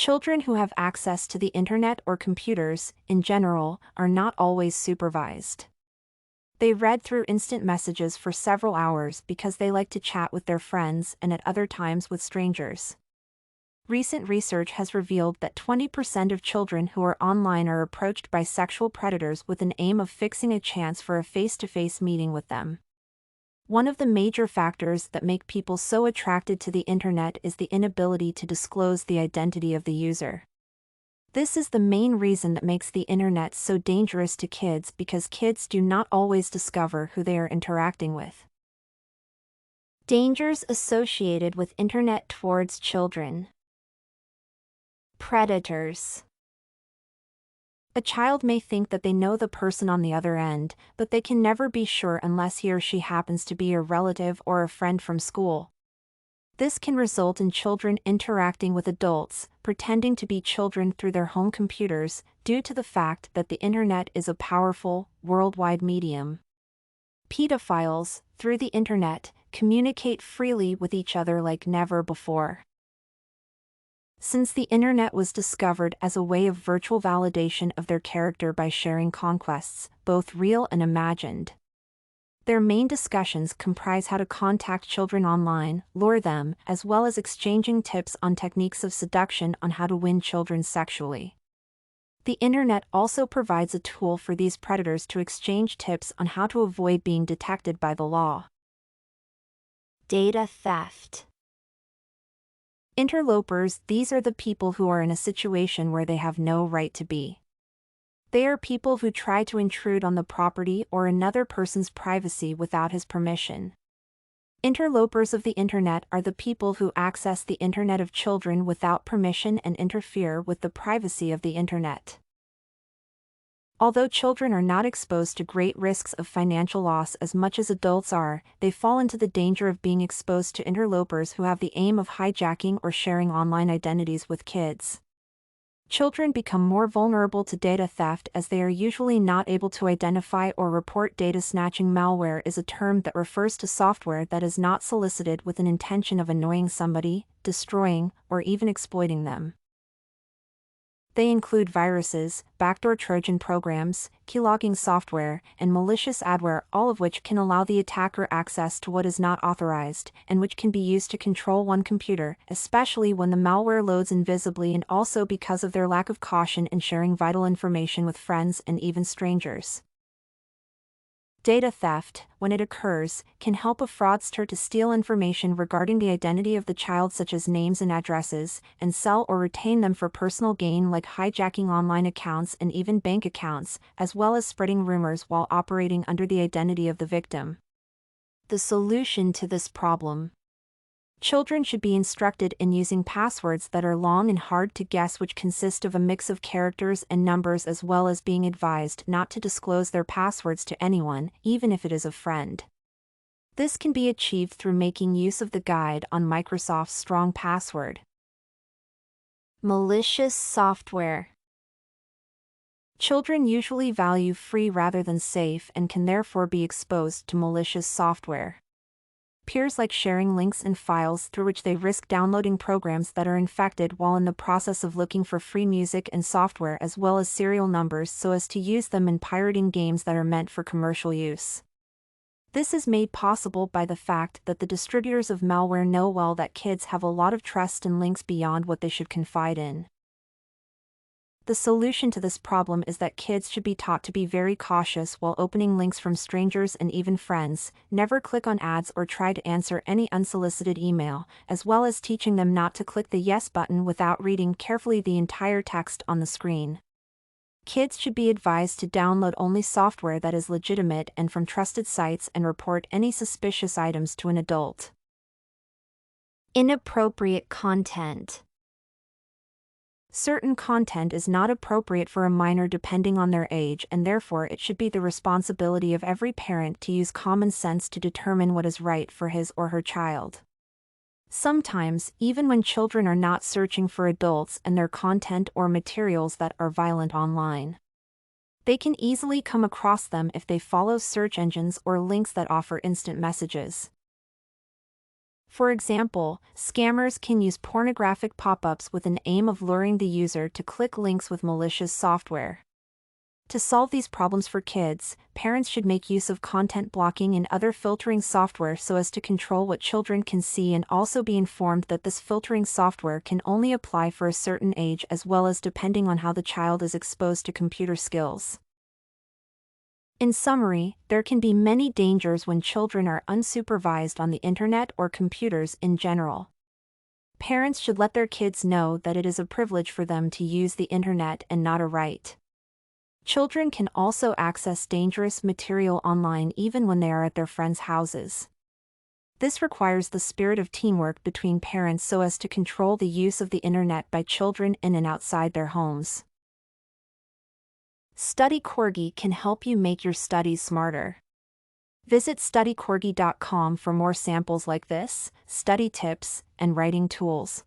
Children who have access to the internet or computers, in general, are not always supervised. They read through instant messages for several hours because they like to chat with their friends and at other times with strangers. Recent research has revealed that 20% of children who are online are approached by sexual predators with an aim of fixing a chance for a face-to-face meeting with them. One of the major factors that make people so attracted to the internet is the inability to disclose the identity of the user. This is the main reason that makes the internet so dangerous to kids, because kids do not always discover who they are interacting with. Dangers associated with internet towards children. Predators. A child may think that they know the person on the other end, but they can never be sure unless he or she happens to be a relative or a friend from school. This can result in children interacting with adults, pretending to be children through their home computers, due to the fact that the internet is a powerful, worldwide medium. Pedophiles, through the internet, communicate freely with each other like never before. Since the internet was discovered as a way of virtual validation of their character by sharing conquests, both real and imagined. Their main discussions comprise how to contact children online, lure them, as well as exchanging tips on techniques of seduction on how to win children sexually. The internet also provides a tool for these predators to exchange tips on how to avoid being detected by the law. Data theft. Interlopers, these are the people who are in a situation where they have no right to be. They are people who try to intrude on the property or another person's privacy without his permission. Interlopers of the internet are the people who access the internet of children without permission and interfere with the privacy of the internet. Although children are not exposed to great risks of financial loss as much as adults are, they fall into the danger of being exposed to interlopers who have the aim of hijacking or sharing online identities with kids. Children become more vulnerable to data theft as they are usually not able to identify or report data snatching. Malware is a term that refers to software that is not solicited with an intention of annoying somebody, destroying, or even exploiting them. They include viruses, backdoor Trojan programs, keylogging software, and malicious adware, all of which can allow the attacker access to what is not authorized, and which can be used to control one computer, especially when the malware loads invisibly, and also because of their lack of caution in sharing vital information with friends and even strangers. Data theft, when it occurs, can help a fraudster to steal information regarding the identity of the child, such as names and addresses, and sell or retain them for personal gain, like hijacking online accounts and even bank accounts, as well as spreading rumors while operating under the identity of the victim. The solution to this problem. Children should be instructed in using passwords that are long and hard to guess, which consist of a mix of characters and numbers, as well as being advised not to disclose their passwords to anyone, even if it is a friend. This can be achieved through making use of the guide on Microsoft's strong password. Malicious software. Children usually value free rather than safe and can therefore be exposed to malicious software. Peers like sharing links and files through which they risk downloading programs that are infected while in the process of looking for free music and software, as well as serial numbers, so as to use them in pirating games that are meant for commercial use. This is made possible by the fact that the distributors of malware know well that kids have a lot of trust in links beyond what they should confide in. The solution to this problem is that kids should be taught to be very cautious while opening links from strangers and even friends, never click on ads or try to answer any unsolicited email, as well as teaching them not to click the yes button without reading carefully the entire text on the screen. Kids should be advised to download only software that is legitimate and from trusted sites, and report any suspicious items to an adult. Inappropriate content. Certain content is not appropriate for a minor depending on their age, and therefore it should be the responsibility of every parent to use common sense to determine what is right for his or her child. Sometimes, even when children are not searching for adults and their content or materials that are violent online, they can easily come across them if they follow search engines or links that offer instant messages. For example, scammers can use pornographic pop-ups with an aim of luring the user to click links with malicious software. To solve these problems for kids, parents should make use of content blocking and other filtering software so as to control what children can see, and also be informed that this filtering software can only apply for a certain age, as well as depending on how the child is exposed to computer skills. In summary, there can be many dangers when children are unsupervised on the internet or computers in general. Parents should let their kids know that it is a privilege for them to use the internet and not a right. Children can also access dangerous material online even when they are at their friends' houses. This requires the spirit of teamwork between parents so as to control the use of the internet by children in and outside their homes. Study Corgi can help you make your studies smarter. Visit studycorgi.com for more samples like this, study tips, and writing tools.